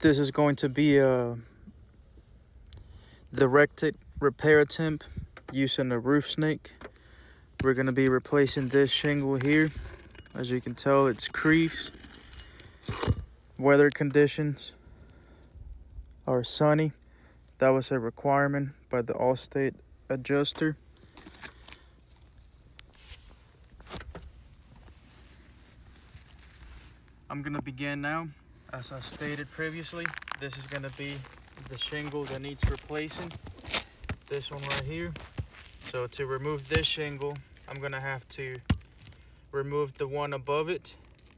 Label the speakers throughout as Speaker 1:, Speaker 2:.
Speaker 1: This is going to be a directed repair attempt using a roof snake. We're going to be replacing this shingle here. As you can tell, it's creased. Weather conditions are sunny. That was a requirement by the Allstate adjuster. I'm going to begin now. As I stated previously, this is going to be the shingle that needs replacing. This one right here. So to remove this shingle, I'm going to have to remove the one above it.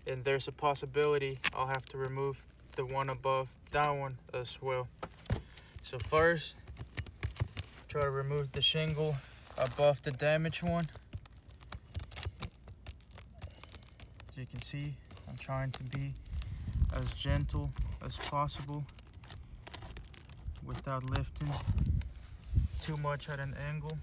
Speaker 1: And there's a possibility I'll have to remove the one above that one as well. So first, try to remove the shingle above the damaged one. As you can see, I'm trying to be as gentle as possible without lifting too much at an angle.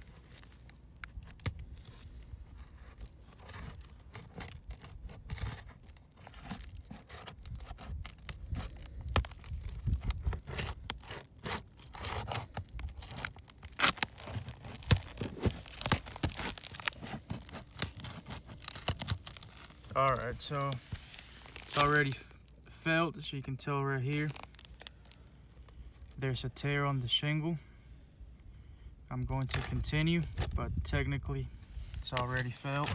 Speaker 1: Alright, so it's already failed, as you can tell right here. There's a tear on the shingle. I'm going to continue, but technically it's already failed.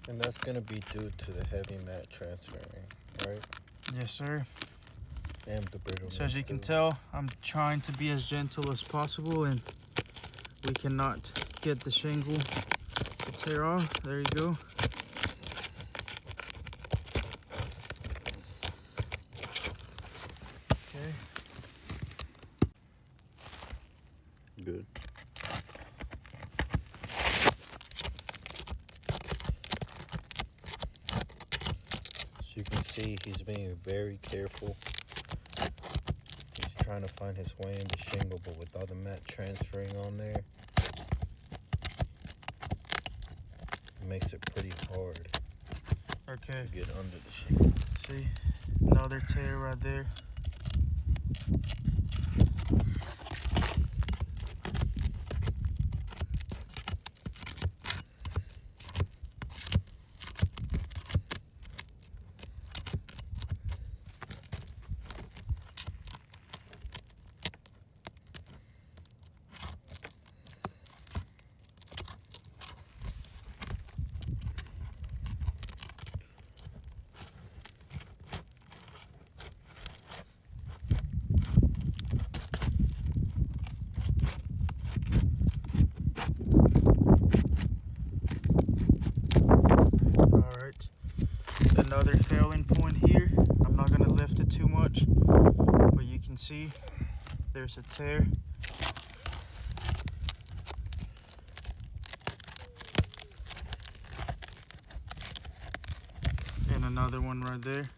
Speaker 2: And that's going to be due to the heavy mat transferring, right?
Speaker 1: Yes, sir.
Speaker 2: And the brittle.
Speaker 1: So as you can tell, I'm trying to be as gentle as possible, and we cannot get the shingle to tear off. There you go. Okay.
Speaker 2: Good. As you can see, he's being very careful. He's trying to find his way into shingle, but with all the mat transferring on there, it makes it pretty hard to get under the shingle.
Speaker 1: See, another tear right there. Another failing point here. I'm not going to lift it too much, but you can see there's a tear. And another one right there.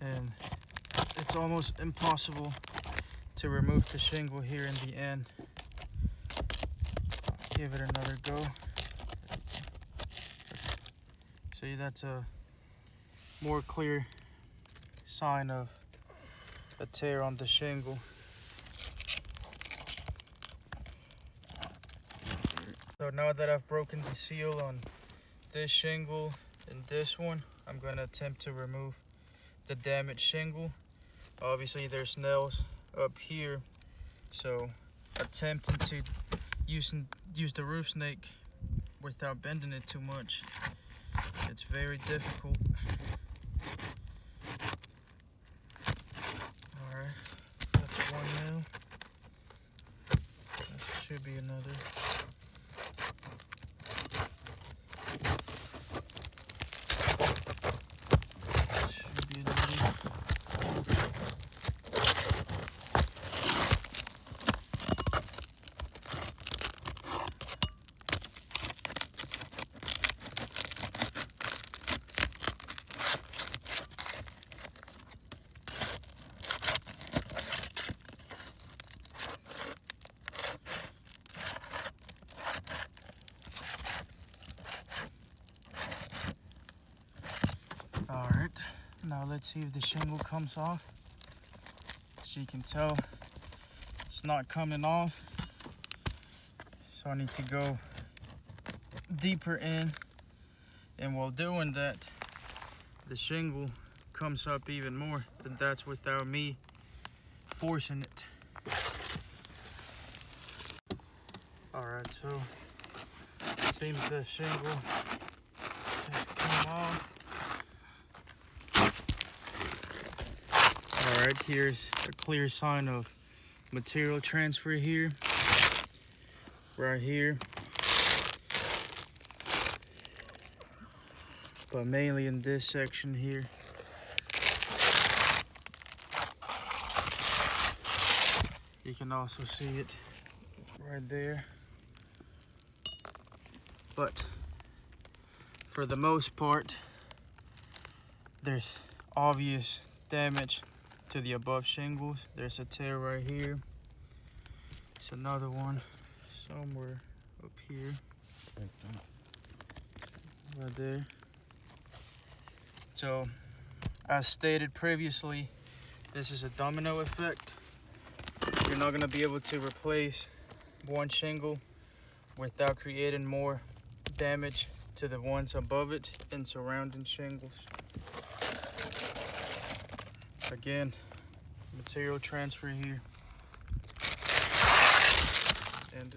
Speaker 1: And it's almost impossible to remove the shingle here in the end. Give it another go. See, that's a more clear sign of a tear on the shingle. So now that I've broken the seal on this shingle and this one, I'm going to attempt to remove the damaged shingle. Obviously there's nails up here, so attempting to use the roof snake without bending it too much, it's very difficult. Alright, that's one nail. That should be another. Should be another. Now let's see if the shingle comes off. As you can tell, it's not coming off. So I need to go deeper in. And while doing that, the shingle comes up even more. And that's without me forcing it. Alright, so seems the shingle just came off. Alright, here's a clear sign of material transfer here. Right here. But mainly in this section here. You can also see it right there. But for the most part, there's obvious damage to the above shingles. There's a tear right here. It's another one somewhere up here. Right there. So, as stated previously, this is a domino effect. You're not gonna be able to replace one shingle without creating more damage to the ones above it and surrounding shingles. Again, material transfer here. And